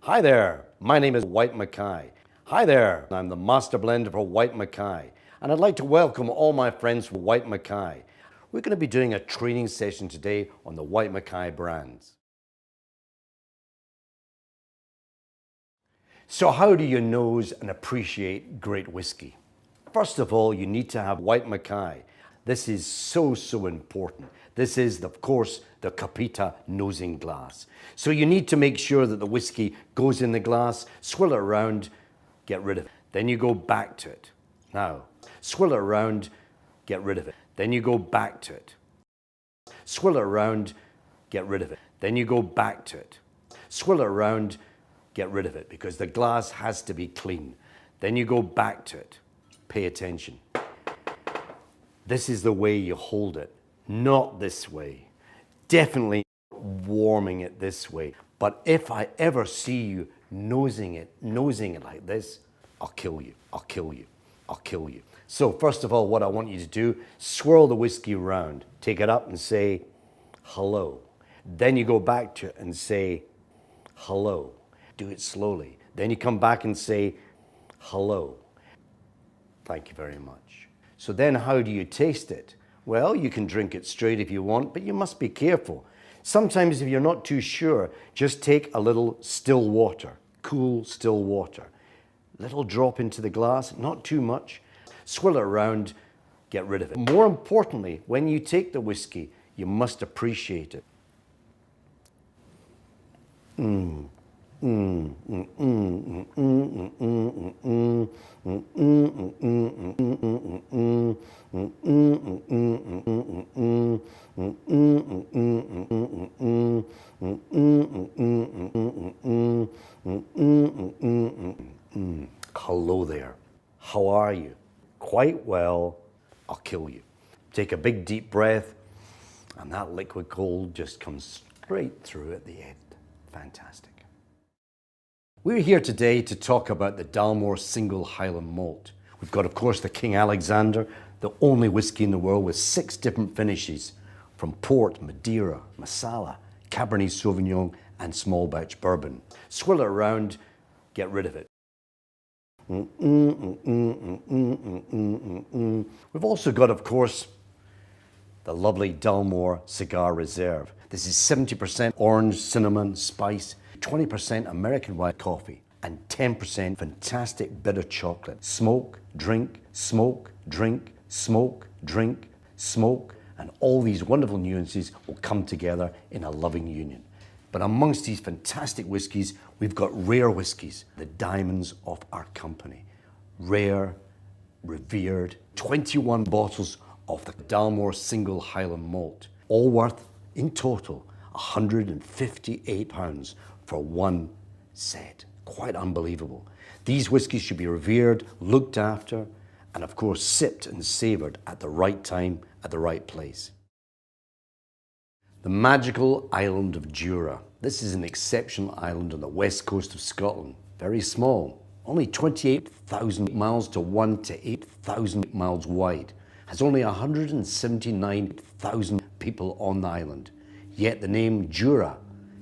Hi there, my name is White Mackay. Hi there, I'm the master blender for White Mackay, and I'd like to welcome all my friends from White Mackay. We're going to be doing a training session today on the White Mackay brands. So how do you nose and appreciate great whiskey? First of all, you need to have White Mackay. This is so important. This is, of course, the Copita nosing glass. So you need to make sure that the whiskey goes in the glass, swirl it around, get rid of it. Then you go back to it. Now, swirl it around, get rid of it. Then you go back to it. Swirl it around, get rid of it. Then you go back to it. Swirl it around, get rid of it, because the glass has to be clean. Then you go back to it. Pay attention. This is the way you hold it, not this way. Definitely warming it this way. But if I ever see you nosing it like this, I'll kill you, I'll kill you, I'll kill you. So first of all, what I want you to do, swirl the whiskey around. Take it up and say, hello. Then you go back to it and say, hello. Do it slowly. Then you come back and say, hello. Thank you very much. So then how do you taste it? Well, you can drink it straight if you want, but you must be careful. Sometimes if you're not too sure, just take a little still water, cool still water. Little drop into the glass, not too much. Swirl it around, get rid of it. More importantly, when you take the whiskey, you must appreciate it. Hello there. How are you? Quite well. I'll kill you. Take a big deep breath, and that liquid gold just comes straight through at the end. Fantastic. We're here today to talk about the Dalmore Single Highland Malt. We've got, of course, the King Alexander, the only whiskey in the world with 6 different finishes, from port, Madeira, Masala, Cabernet Sauvignon, and small batch bourbon. Swirl it around, get rid of it. We've also got, of course, the lovely Dalmore Cigar Reserve. This is 70% orange, cinnamon, spice, 20% American white coffee, and 10% fantastic bitter chocolate. Smoke, drink, smoke, drink, smoke, drink, smoke, and all these wonderful nuances will come together in a loving union. But amongst these fantastic whiskies, we've got rare whiskies, the diamonds of our company. Rare, revered, 21 bottles of the Dalmore Single Highland Malt, all worth, in total, £158 for one set. Quite unbelievable. These whiskies should be revered, looked after, and of course sipped and savoured at the right time, at the right place. The magical island of Jura. This is an exceptional island on the west coast of Scotland. Very small, only 28,000 miles to 1 to 8,000 miles wide. Has only 179,000 people on the island. Yet the name Jura,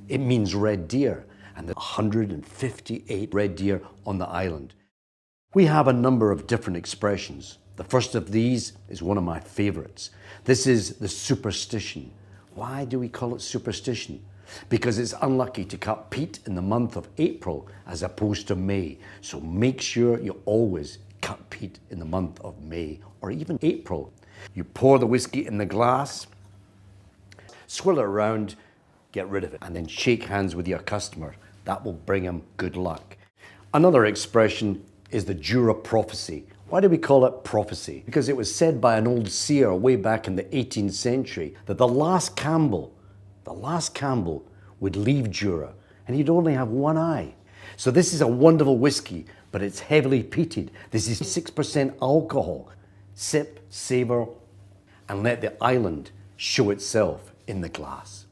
it means red deer, and there's 158 red deer on the island. We have a number of different expressions. The first of these is one of my favorites. This is the superstition. Why do we call it superstition? Because it's unlucky to cut peat in the month of April as opposed to May. So make sure you always cut peat in the month of May or even April. You pour the whiskey in the glass, swirl it around, get rid of it, and then shake hands with your customer. That will bring him good luck. Another expression is the Jura prophecy. Why do we call it prophecy? Because it was said by an old seer way back in the 18th century that the last Campbell would leave Jura and he'd only have one eye. So this is a wonderful whiskey, but it's heavily peated. This is 6% alcohol. Sip, savour, and let the island show itself in the glass.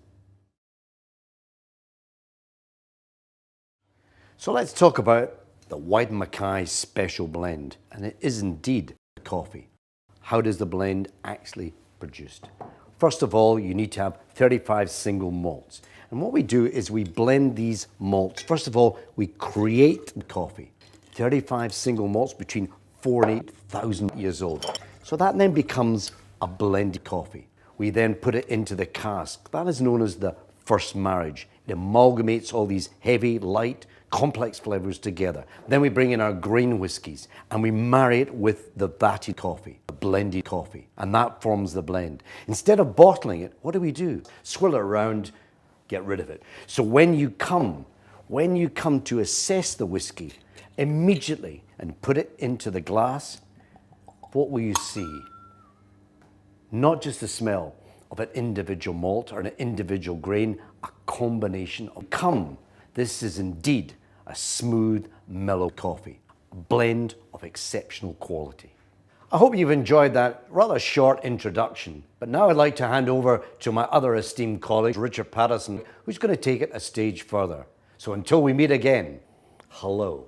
So let's talk about the White Mackay Special Blend, and it is indeed coffee. How does the blend actually produced? First of all, you need to have 35 single malts. And And what we do is we blend these malts. First of all, we create coffee. 35 single malts between 4,000 and 8,000 years old. So that then becomes a blended coffee. We then put it into the cask. That is known as the first marriage. It amalgamates all these heavy, light, complex flavors together. Then we bring in our grain whiskies and we marry it with the vatted coffee, the blended coffee, and that forms the blend. Instead of bottling it, what do? Swirl it around, get rid of it. So when you come to assess the whiskey, immediately and put it into the glass, what will you see? Not just the smell of an individual malt or an individual grain, a combination of come. This is indeed a smooth, mellow coffee, a blend of exceptional quality. I hope you've enjoyed that rather short introduction, but now I'd like to hand over to my other esteemed colleague, Richard Patterson, who's going to take it a stage further. So until we meet again, hello.